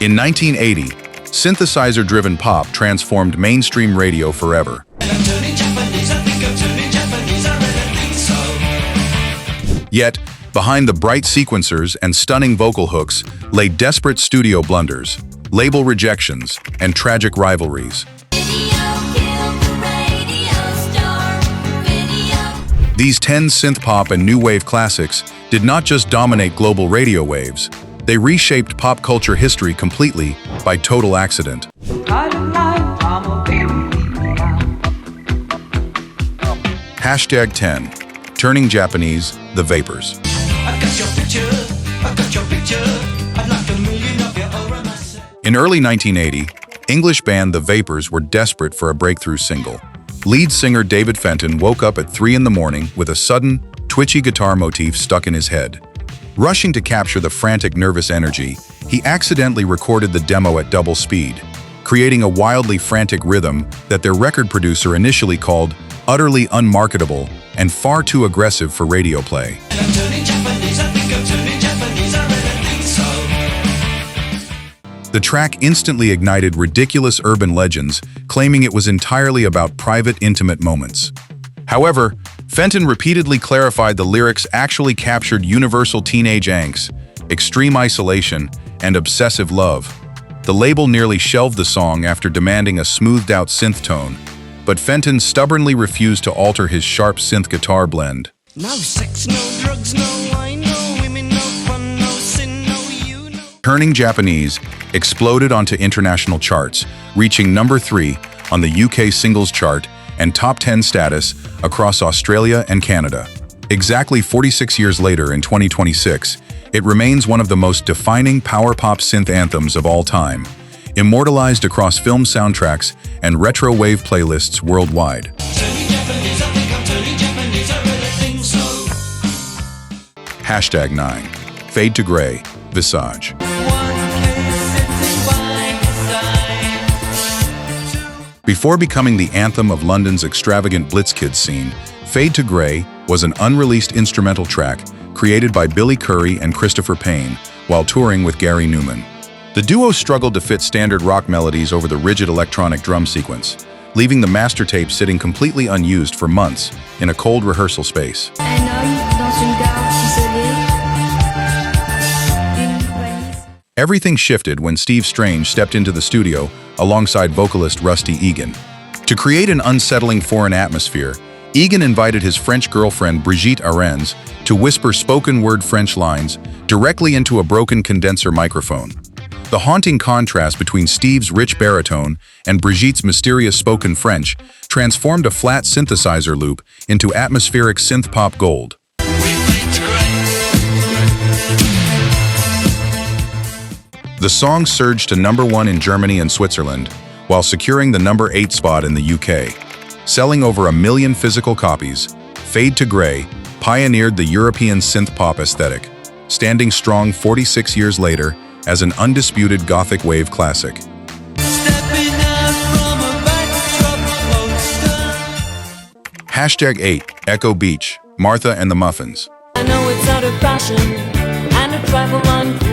In 1980, synthesizer-driven pop transformed mainstream radio forever. Yet, behind the bright sequencers and stunning vocal hooks lay desperate studio blunders, label rejections, and tragic rivalries. These 10 synth-pop and new wave classics did not just dominate global radio waves, they reshaped pop culture history completely by total accident. Hashtag 10. Turning Japanese, The Vapors. In early 1980, English band The Vapors were desperate for a breakthrough single. Lead singer David Fenton woke up at 3 in the morning with a sudden, twitchy guitar motif stuck in his head. Rushing to capture the frantic, nervous energy, he accidentally recorded the demo at double speed, creating a wildly frantic rhythm that their record producer initially called utterly unmarketable and far too aggressive for radio play. The track instantly ignited ridiculous urban legends, claiming it was entirely about private, intimate moments. However, Fenton repeatedly clarified the lyrics actually captured universal teenage angst, extreme isolation, and obsessive love. The label nearly shelved the song after demanding a smoothed-out synth tone, but Fenton stubbornly refused to alter his sharp synth guitar blend. No sex, no drugs, no wine, no women, no fun, no sin, no you, no... Turning Japanese exploded onto international charts, reaching number 3 on the UK singles chart and top 10 status across Australia and Canada. Exactly 46 years later in 2026, it remains one of the most defining power pop synth anthems of all time, immortalized across film soundtracks and retro wave playlists worldwide. Hashtag 9. Fade to Grey, Visage. Before becoming the anthem of London's extravagant Blitzkid scene, Fade to Grey was an unreleased instrumental track created by Billy Currie and Christopher Payne while touring with Gary Newman. The duo struggled to fit standard rock melodies over the rigid electronic drum sequence, leaving the master tape sitting completely unused for months in a cold rehearsal space. Everything shifted when Steve Strange stepped into the studio alongside vocalist Rusty Egan. To create an unsettling foreign atmosphere, Egan invited his French girlfriend Brigitte Arens to whisper spoken-word French lines directly into a broken condenser microphone. The haunting contrast between Steve's rich baritone and Brigitte's mysterious spoken French transformed a flat synthesizer loop into atmospheric synth-pop gold. The song surged to number 1 in Germany and Switzerland, while securing the number 8 spot in the UK. Selling over 1 million physical copies, Fade to Grey pioneered the European synth-pop aesthetic, standing strong 46 years later as an undisputed gothic wave classic. Hashtag 8. Echo Beach, Martha and the Muffins. I know it's out of fashion and a trifle uncool.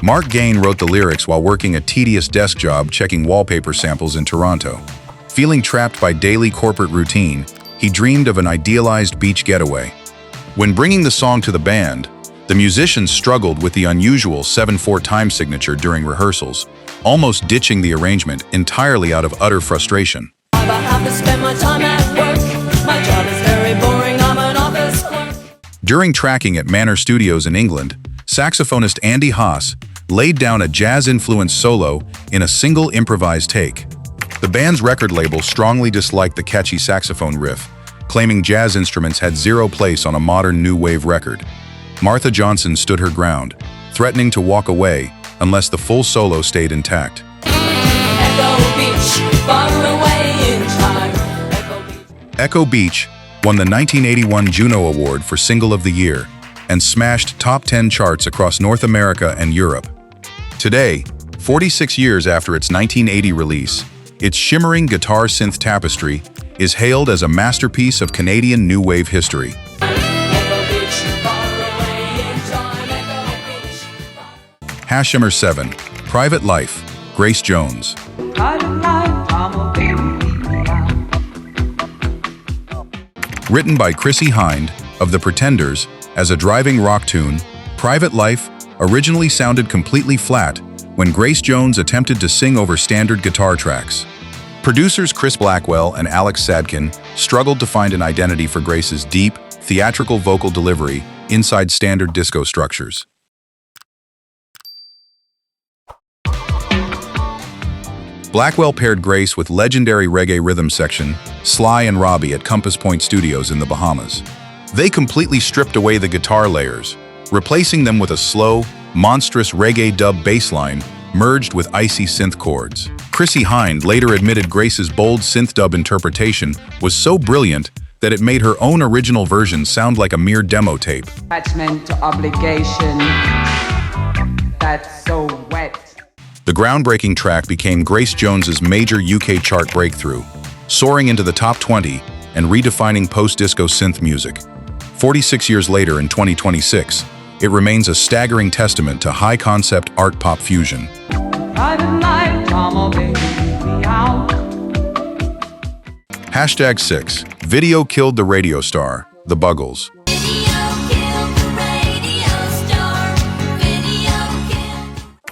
Mark Gain wrote the lyrics while working a tedious desk job checking wallpaper samples in Toronto. Feeling trapped by daily corporate routine, he dreamed of an idealized beach getaway. When bringing the song to the band, the musicians struggled with the unusual 7/4 time signature during rehearsals, almost ditching the arrangement entirely out of utter frustration. I have to spend my time at work. My job is very boring, I'm an office clerk. During tracking at Manor Studios in England, saxophonist Andy Haas laid down a jazz-influenced solo in a single improvised take. The band's record label strongly disliked the catchy saxophone riff, claiming jazz instruments had zero place on a modern new wave record. Martha Johnson stood her ground, threatening to walk away unless the full solo stayed intact. Echo Beach won the 1981 Juno Award for Single of the Year and smashed top 10 charts across North America and Europe. Today, 46 years after its 1980 release, its shimmering guitar synth tapestry is hailed as a masterpiece of Canadian new wave history. Hashimer 7, Private Life, Grace Jones. Written by Chrissie Hynde of The Pretenders as a driving rock tune, Private Life originally sounded completely flat when Grace Jones attempted to sing over standard guitar tracks. Producers Chris Blackwell and Alex Sadkin struggled to find an identity for Grace's deep, theatrical vocal delivery inside standard disco structures. Blackwell paired Grace with legendary reggae rhythm section Sly and Robbie at Compass Point Studios in the Bahamas. They completely stripped away the guitar layers, replacing them with a slow, monstrous reggae dub bass line merged with icy synth chords. Chrissie Hynde later admitted Grace's bold synth dub interpretation was so brilliant that it made her own original version sound like a mere demo tape. Attachment to obligation, that's so wet. The groundbreaking track became Grace Jones's major UK chart breakthrough, soaring into the top 20 and redefining post-disco synth music. 46 years later in 2026, it remains a staggering testament to high-concept art pop fusion. Hashtag 6. Video killed the radio star, The Buggles.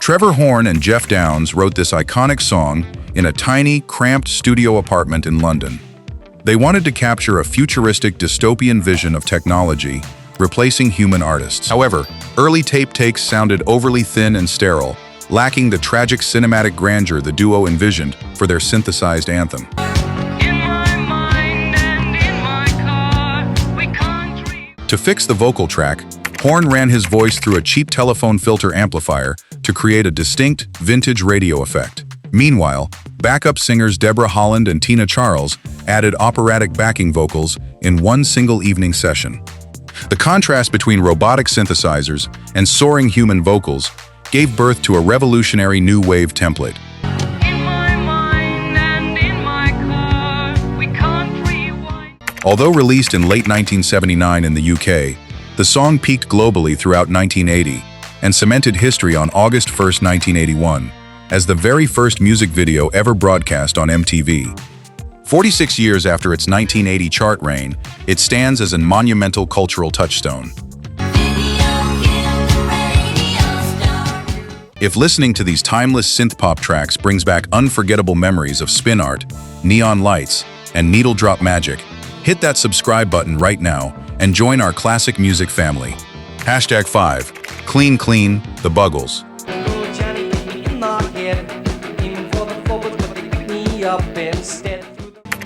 Trevor Horn and Jeff Downes wrote this iconic song in a tiny, cramped studio apartment in London. They wanted to capture a futuristic dystopian vision of technology, replacing human artists. However, early tape takes sounded overly thin and sterile, lacking the tragic cinematic grandeur the duo envisioned for their synthesized anthem. To fix the vocal track, Horn ran his voice through a cheap telephone filter amplifier to create a distinct, vintage radio effect. Meanwhile, backup singers Deborah Holland and Tina Charles added operatic backing vocals in one single evening session. The contrast between robotic synthesizers and soaring human vocals gave birth to a revolutionary new wave template. Although released in late 1979 in the UK, the song peaked globally throughout 1980 and cemented history on August 1, 1981, as the very first music video ever broadcast on MTV. 46 years after its 1980 chart reign, it stands as a monumental cultural touchstone. If listening to these timeless synth-pop tracks brings back unforgettable memories of spin art, neon lights, and needle drop magic, hit that subscribe button right now and join our classic music family. Hashtag 5. Clean Clean, The Buggles.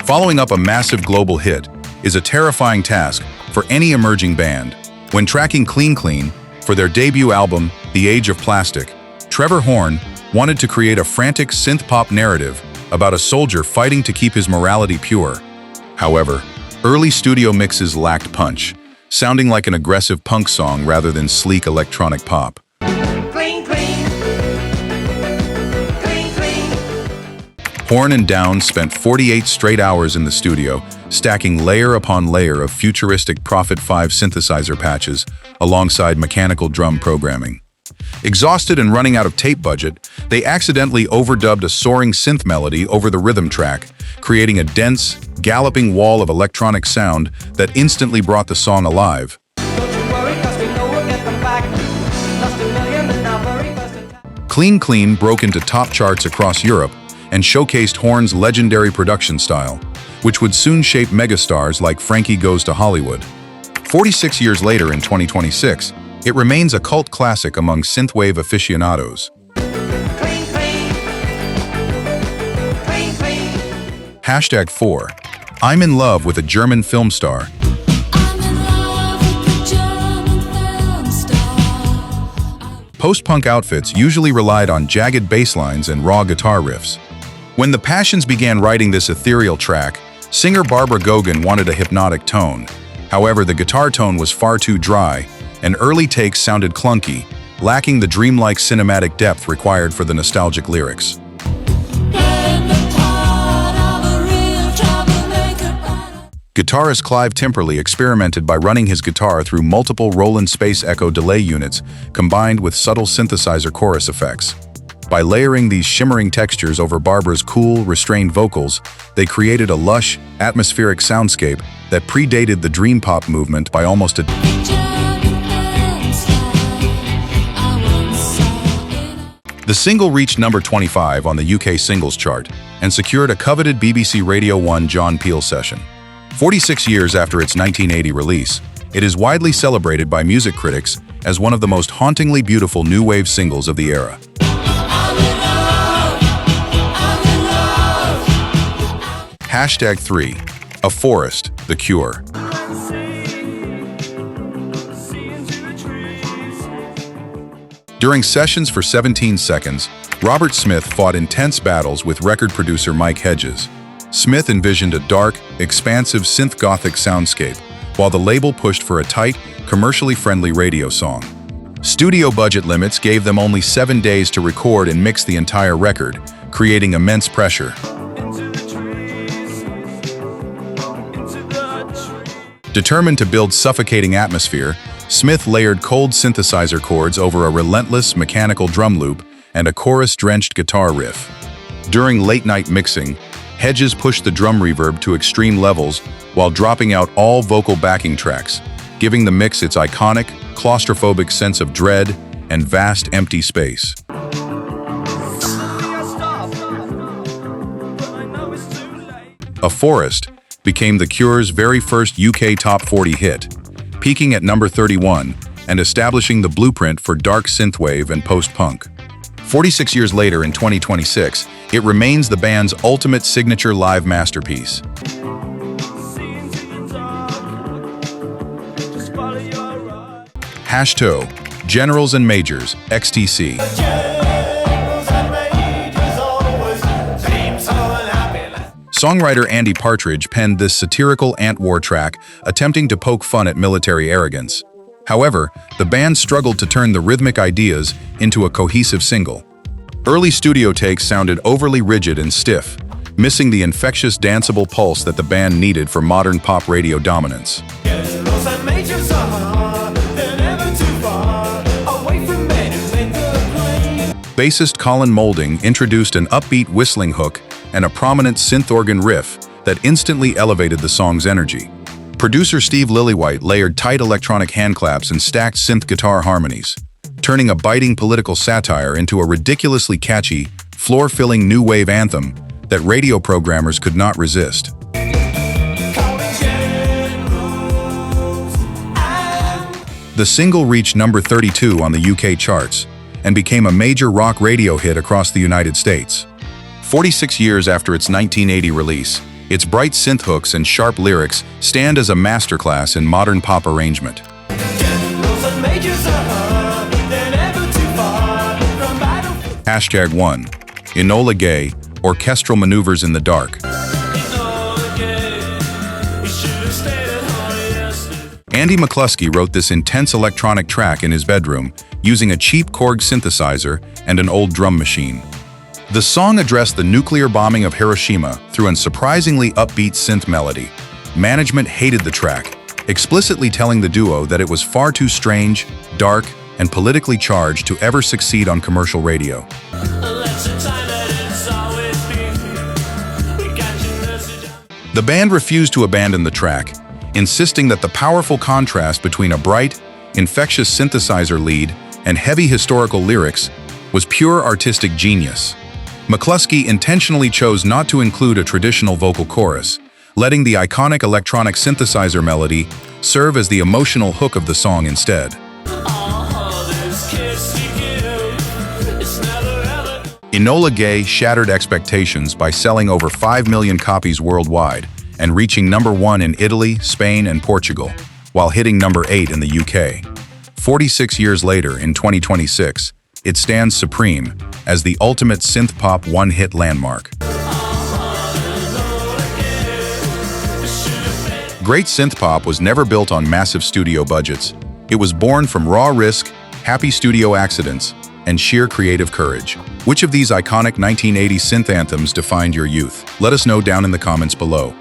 Following up a massive global hit is a terrifying task for any emerging band. When tracking Clean Clean for their debut album, The Age of Plastic, Trevor Horn wanted to create a frantic synth-pop narrative about a soldier fighting to keep his morality pure. However, early studio mixes lacked punch, sounding like an aggressive punk song rather than sleek electronic pop. Clean, clean. Clean, clean. Horn and Downes spent 48 straight hours in the studio, stacking layer upon layer of futuristic Prophet 5 synthesizer patches alongside mechanical drum programming. Exhausted and running out of tape budget, they accidentally overdubbed a soaring synth melody over the rhythm track, creating a dense, galloping wall of electronic sound that instantly brought the song alive. Clean Clean broke into top charts across Europe and showcased Horn's legendary production style, which would soon shape megastars like Frankie Goes to Hollywood. 46 years later in 2026, it remains a cult classic among synthwave aficionados. Clean, clean. Clean, clean. Hashtag 4. I'm in love with a German film star. Post-punk outfits usually relied on jagged bass lines and raw guitar riffs. When the Passions began writing this ethereal track, singer Barbara Gogan wanted a hypnotic tone. However, the guitar tone was far too dry, and early takes sounded clunky, lacking the dreamlike cinematic depth required for the nostalgic lyrics. Guitarist Clive Timperley experimented by running his guitar through multiple Roland Space Echo delay units combined with subtle synthesizer chorus effects. By layering these shimmering textures over Barbara's cool, restrained vocals, they created a lush, atmospheric soundscape that predated the dream pop movement by almost a The single reached number 25 on the UK singles chart and secured a coveted BBC Radio 1 John Peel session. 46 years after its 1980 release, it is widely celebrated by music critics as one of the most hauntingly beautiful new wave singles of the era. Hashtag 3. A Forest, The Cure. During sessions for 17 seconds, Robert Smith fought intense battles with record producer Mike Hedges. Smith envisioned a dark, expansive synth-gothic soundscape, while the label pushed for a tight, commercially friendly radio song. Studio budget limits gave them only 7 days to record and mix the entire record, creating immense pressure. Determined to build suffocating atmosphere, Smith layered cold synthesizer chords over a relentless mechanical drum loop and a chorus-drenched guitar riff. During late-night mixing, Hedges pushed the drum reverb to extreme levels while dropping out all vocal backing tracks, giving the mix its iconic, claustrophobic sense of dread and vast empty space. A Forest became The Cure's very first UK Top 40 hit, peaking at number 31 and establishing the blueprint for dark synthwave and post-punk. 46 years later in 2026, it remains the band's ultimate signature live masterpiece. #, Generals and Majors, XTC. Songwriter Andy Partridge penned this satirical ant-war track, attempting to poke fun at military arrogance. However, the band struggled to turn the rhythmic ideas into a cohesive single. Early studio takes sounded overly rigid and stiff, missing the infectious danceable pulse that the band needed for modern pop radio dominance. Bassist Colin Moulding introduced an upbeat whistling hook and a prominent synth organ riff that instantly elevated the song's energy. Producer Steve Lillywhite layered tight electronic handclaps and stacked synth guitar harmonies, turning a biting political satire into a ridiculously catchy, floor-filling new wave anthem that radio programmers could not resist. The single reached number 32 on the UK charts and became a major rock radio hit across the United States. 46 years after its 1980 release, its bright synth hooks and sharp lyrics stand as a masterclass in modern pop arrangement. #1. Enola Gay, Orchestral Maneuvers in the Dark. Andy McCluskey wrote this intense electronic track in his bedroom, using a cheap Korg synthesizer and an old drum machine. The song addressed the nuclear bombing of Hiroshima through a surprisingly upbeat synth melody. Management hated the track, explicitly telling the duo that it was far too strange, dark, and politically charged to ever succeed on commercial radio. The band refused to abandon the track, insisting that the powerful contrast between a bright, infectious synthesizer lead and heavy historical lyrics was pure artistic genius. McCluskey intentionally chose not to include a traditional vocal chorus, letting the iconic electronic synthesizer melody serve as the emotional hook of the song instead. Enola Gay shattered expectations by selling over 5 million copies worldwide and reaching number 1 in Italy, Spain, and Portugal, while hitting number 8 in the UK. 46 years later, in 2026, it stands supreme as the ultimate synth-pop one-hit landmark. Great synth-pop was never built on massive studio budgets. It was born from raw risk, happy studio accidents, and sheer creative courage. Which of these iconic 1980s synth anthems defined your youth? Let us know down in the comments below.